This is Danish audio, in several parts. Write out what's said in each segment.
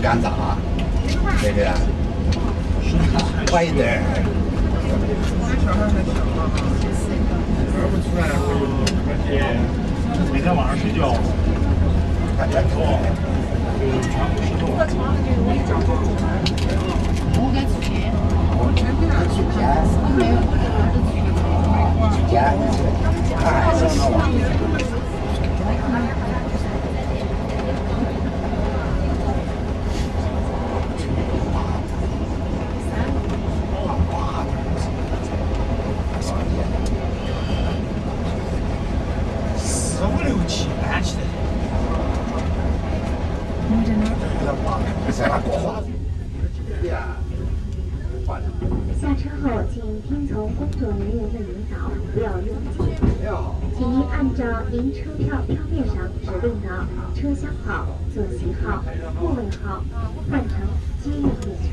干炸，对不对？快一点。玩不出来，而且每天晚上睡觉，全部石头。我该出去，我全给他去看，没有，还是那玩意。下车后，请听从工作人员的引导，不要拥挤。请您按照您车票票面上指定的车厢号、座席号、座位号换乘接应列车。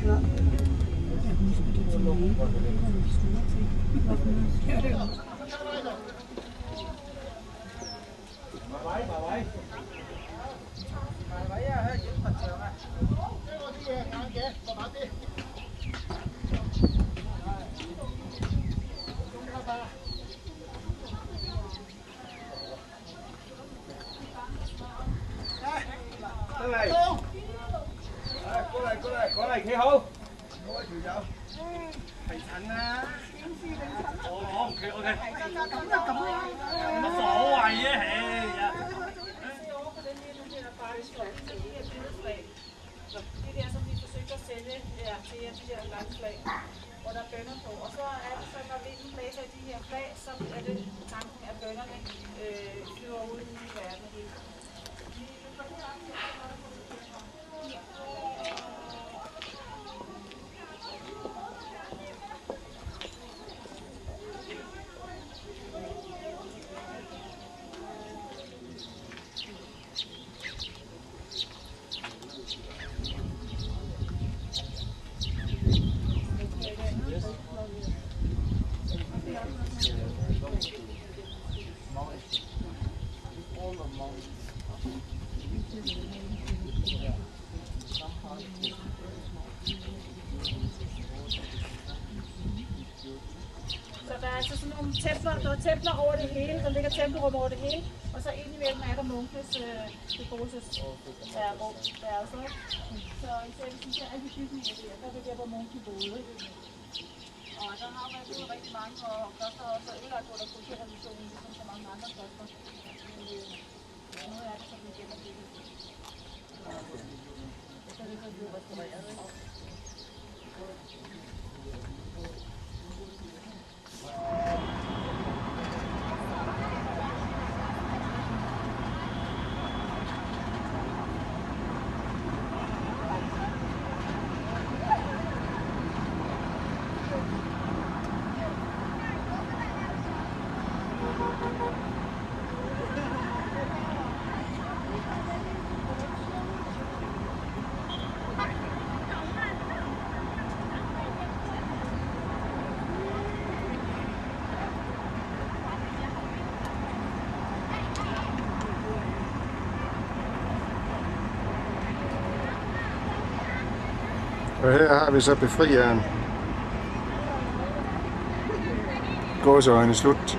過嚟企好。攞條友。提神啊！哦，OK。咁就咁啦。冇乜所謂啊，唉呀。Det der, som vi forsøgte at sælge til jer, de der langflag, hvor der er bønner på. Og så er det så, når vinden blæser i de her flag, så er det tanken, at bønnerne flyver ud i verden. Så der er altså sådan nogle templer, der er templer over det hele, der ligger tempelrum over det hele, og så ind imellem er der munkenes beboelsesrum. Så især hvis man ser alle de bygninger der er det der, hvor munke boede. Og der har været gået rigtig mange, og kloster har også ødelagt under kulturrevolutionen, ligesom så mange andre kloster. Men noget af det, som vi genopbygget. Så er det så blevet restaureret, ikke? Og her har vi så befrieren. Gåseøjne slut.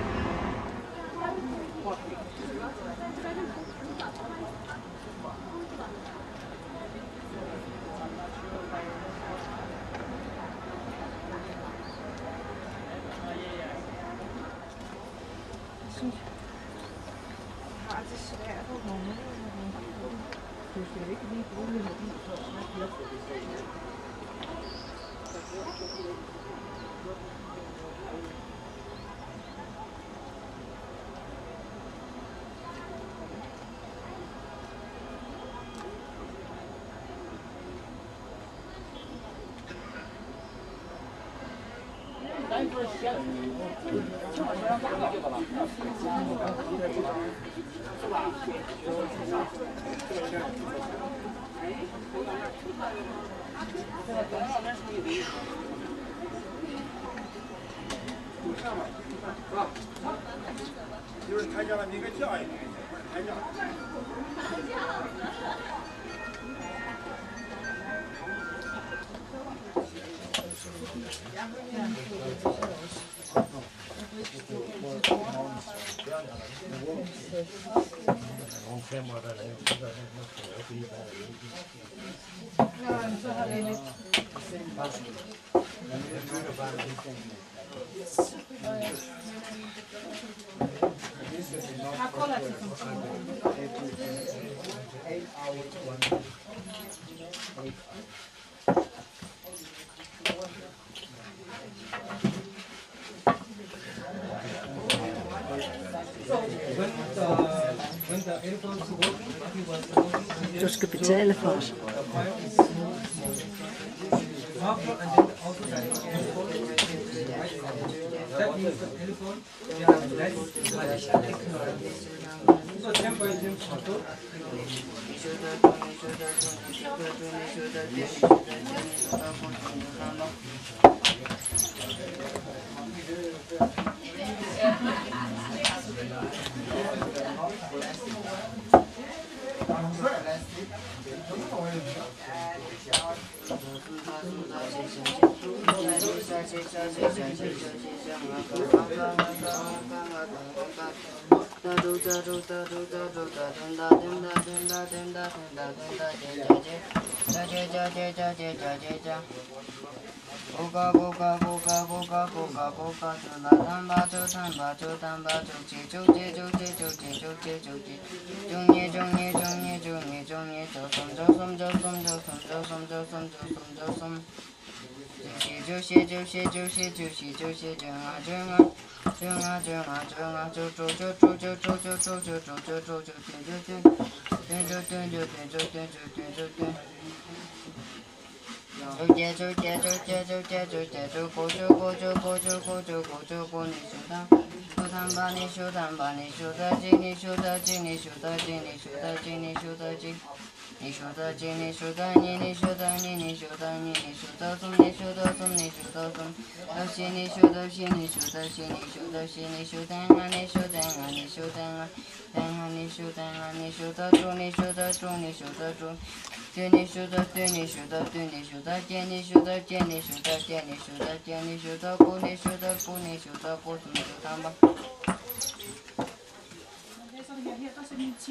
就是台下的那个教育，台下。Du skal betale for os.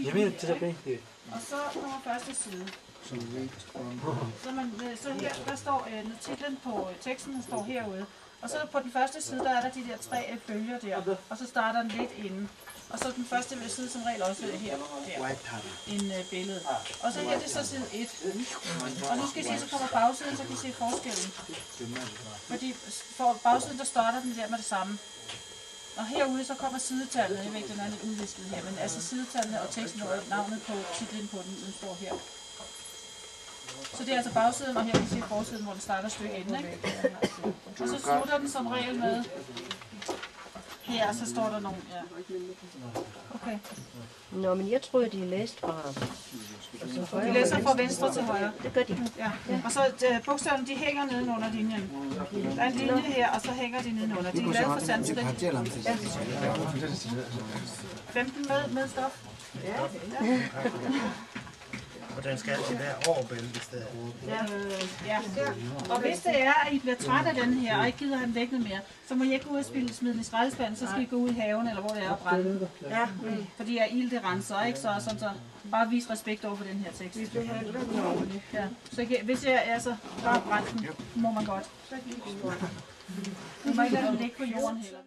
Jeg mener til tilbage. Og så kommer første side. Så her, der står titlen på teksten, står herude. Og så på den første side, der er der de der 3 bølger der. Og så starter den lidt inden. Og så den første side som regel også her, en billede. Og så her, det er så side 1. Og nu skal I se, så kommer bagsiden, så kan I se forskellen. Fordi for bagsiden, der starter den der med det samme. Og herude så kommer sidetallene, jeg ved ikke, den er lidt udvisket her, men altså sidetallene og teksten og navnet på titlen på den står her. Så det er altså bagsiden, og her kan I se forsiden, hvor den starter et stykke inden, ikke? Og så slutter den som regel med, her så står der nogle, ja. Okay. Nå, men jeg troede, de læste fra... De læser fra venstre til højre. Det gør de. Ja. Og så bogstaverne, de hænger nedenunder linjen. Der er en linje her, og så hænger de nedenunder. De er lavet for sanskrit. 15 med stof. Ja. Og den skal altid være over bæltet. Ja. Og hvis det er, at I bliver træt af den her, og ikke gider have den liggende mere, så må I ikke gå ud og smide den i skraldespanden, så skal I gå ud i haven, eller hvor det er og brænde. Ja. Fordi ild det renser, ikke? Så bare vis respekt over for den her tekst. Vi behandler den ordentligt. Ja. Så hvis jeg er så bare brændt den, må man godt. Du må ikke lade den ligge på jorden heller.